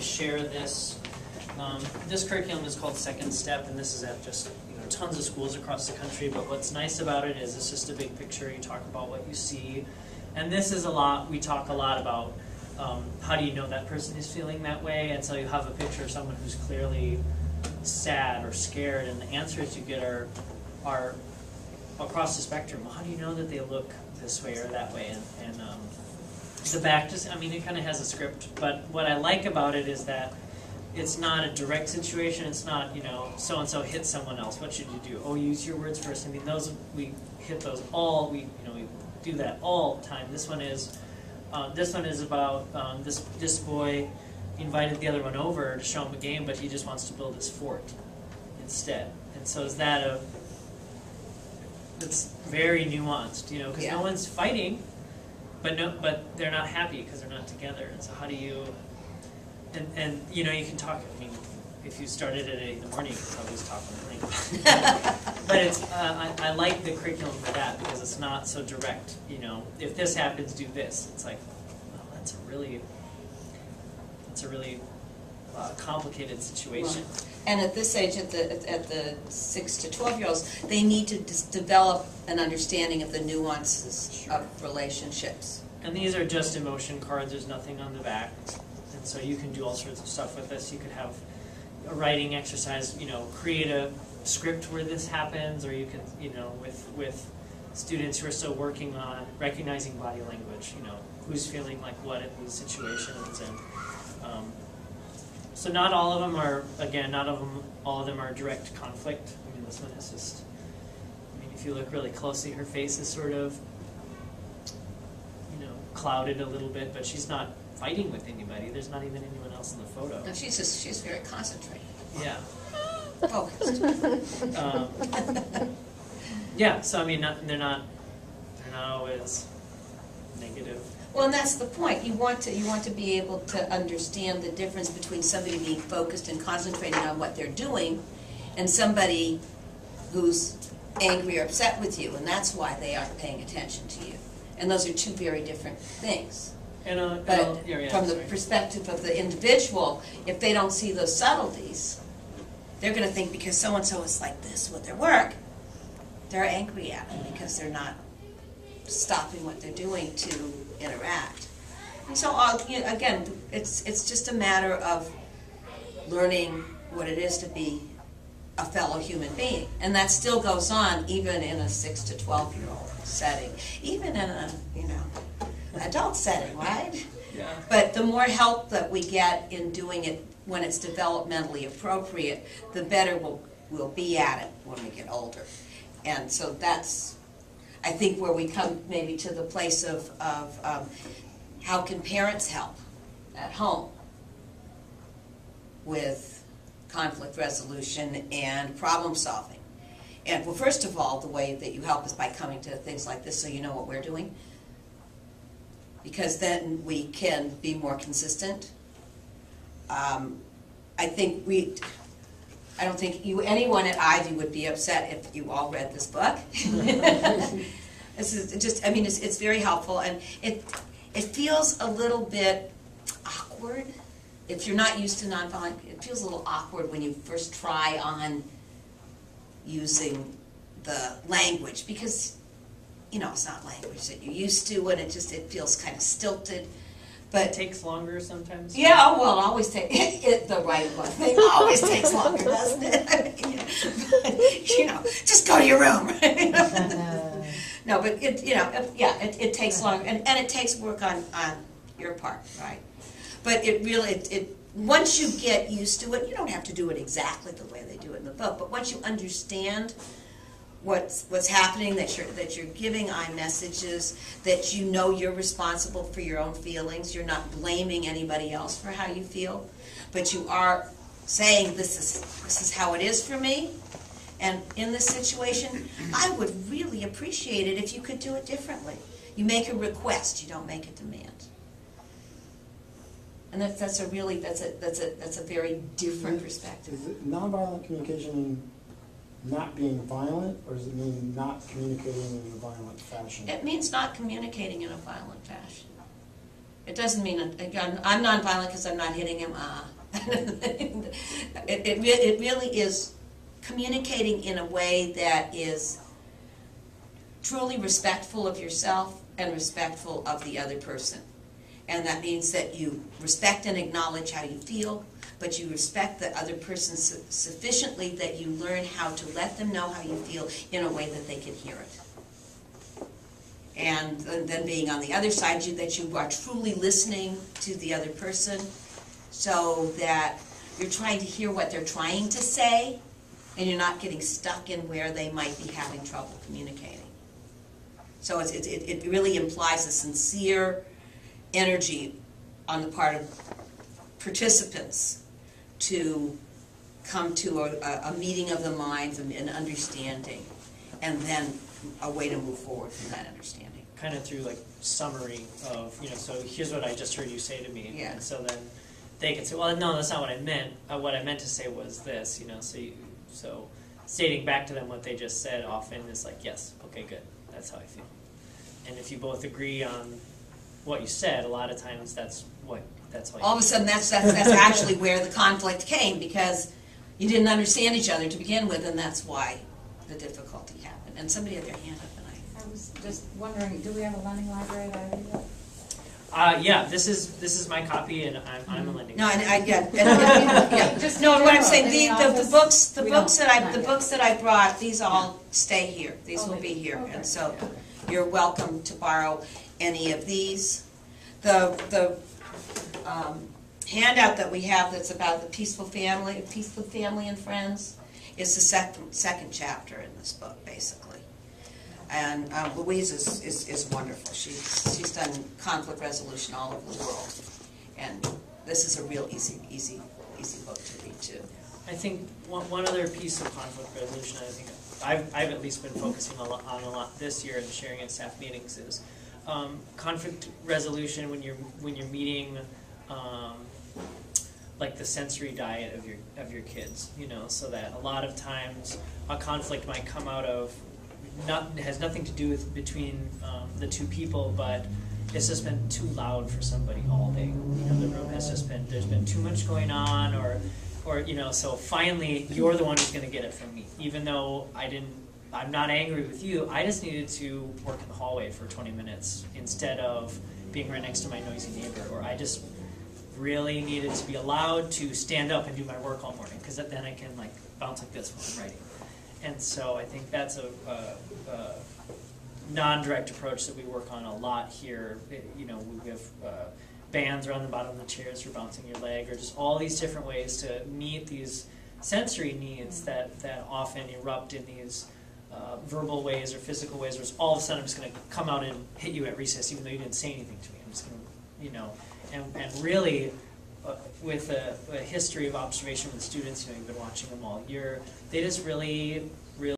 share this. This curriculum is called Second Step, and this is at just tons of schools across the country. But what's nice about it is it's just a big picture. You talk about what you see, and this is a lot. We talk a lot about how do you know that person is feeling that way, and so you have a picture of someone who's clearly sad or scared, and the answers you get are across the spectrum. How do you know that they look this way or that way? And the back just, it kind of has a script, but what I like about it is that it's not a direct situation. It's not, so-and-so hit someone else. What should you do? Oh, use your words first. Those, we hit those all, we do that all the time. This one is about this boy invited the other one over to show him a game, but he just wants to build his fort instead. And so is that it's very nuanced, because no one's fighting, but they're not happy because they're not together. And so how do you, and you can talk, if you started at 8 in the morning, you could always talk in the morning. But it's, I like the curriculum for that because it's not so direct, if this happens, do this. It's like, well, that's a really complicated situation. Right. And at this age, at the 6 to 12-year-olds, they need to develop an understanding of the nuances of relationships. And these are just emotion cards. There's nothing on the back, and so you can do all sorts of stuff with this. You could have a writing exercise. Create a script where this happens, or you can, with students who are still working on recognizing body language. Who's feeling like what in these situations, and so not all of them are, again, all of them are direct conflict. This one is just, if you look really closely, her face is sort of, clouded a little bit, but she's not fighting with anybody. There's not even anyone else in the photo. No, she's very concentrated. Yeah. Focused. Yeah, so they're not always negative. Well, and that's the point. You want to be able to understand the difference between somebody being focused and concentrating on what they're doing and somebody who's angry or upset with you, and that's why they aren't paying attention to you. And those are two very different things. But from the perspective of the individual, if they don't see those subtleties, they're going to think because so-and-so is like this with their work, they're angry at them because they're not stopping what they're doing to interact. And so, again, it's just a matter of learning what it is to be a fellow human being. And that still goes on even in a 6 to 12-year-old setting, even in a, adult setting, right? Yeah. But the more help that we get in doing it when it's developmentally appropriate, the better we'll be at it when we get older. And so that's, I think, where we come maybe to the place of how can parents help at home with conflict resolution and problem solving. And well, first of all, the way that you help is by coming to things like this so you know what we're doing, because then we can be more consistent. I don't think anyone at Ivy would be upset if you all read this book. This is just, it's very helpful, and it feels a little bit awkward if you're not used to nonviolent. It feels a little awkward when you first try on using the language because it's not language that you're used to, and it feels kind of stilted. But it takes longer sometimes. Yeah, well, it always takes the right one. It always takes longer, doesn't it? Just go to your room. No, but it takes longer, and it takes work on your part, right? But it really once you get used to it, you don't have to do it exactly the way they do it in the book. But once you understand what's happening, that you're giving messages, that you're responsible for your own feelings, you're not blaming anybody else for how you feel, but you are saying this is how it is for me, and in this situation, I would really appreciate it if you could do it differently. You make a request, you don't make a demand. And that's a very different perspective. Is it nonviolent communication not being violent, or does it mean not communicating in a violent fashion? It means not communicating in a violent fashion. It doesn't mean, again, I'm nonviolent because I'm not hitting him. It really is communicating in a way that is truly respectful of yourself and respectful of the other person. And that means that you respect and acknowledge how you feel, but you respect the other person sufficiently that you learn how to let them know how you feel in a way that they can hear it. And then being on the other side, that you are truly listening to the other person so that you're trying to hear what they're trying to say and you're not getting stuck in where they might be having trouble communicating. So it really implies a sincere energy on the part of participants to come to a meeting of the minds and an understanding, and then a way to move forward from that understanding. Kind of through like summary of, so here's what I just heard you say to me. Yeah. And so then they can say, well, no, that's not what I meant. What I meant to say was this, so stating back to them what they just said often is like, yes, okay, good, that's how I feel. And if you both agree on what you said, a lot of times that's what all of a sudden that's actually where the conflict came, because you didn't understand each other to begin with, and that's why the difficulty happened. And somebody had their hand up, and I was just wondering, do we have a lending library that I read? Yeah, this is my copy, and I'm a lending. No, and yeah. Just no, what I'm saying, the the books that I brought, these all stay here. These will be here, okay. And so you're welcome to borrow any of these. The handout that we have that's about the peaceful family and friends is the second chapter in this book, basically. And Louise is wonderful. She's done conflict resolution all over the world, and this is a real easy book to read too. I think one other piece of conflict resolution I think I've at least been focusing on a lot this year and sharing at staff meetings is conflict resolution when you're meeting like the sensory diet of your kids, so that a lot of times a conflict might come out of has nothing to do with between the two people, but it's just been too loud for somebody all day. The room has just there's been too much going on, or so finally you're the one who's going to get it from me, even though I'm not angry with you. I just needed to work in the hallway for 20 minutes instead of being right next to my noisy neighbor, or I just really needed to be allowed to stand up and do my work all morning, because then I can bounce like this when I'm writing. And so I think that's a non-direct approach that we work on a lot here. We have bands around the bottom of the chairs for bouncing your leg, or just all these different ways to meet these sensory needs that often erupt in these verbal ways or physical ways, where all of a sudden I'm just going to come out and hit you at recess even though you didn't say anything to me. I'm just going to, and really with a history of observation with students, you've been watching them all year, they just really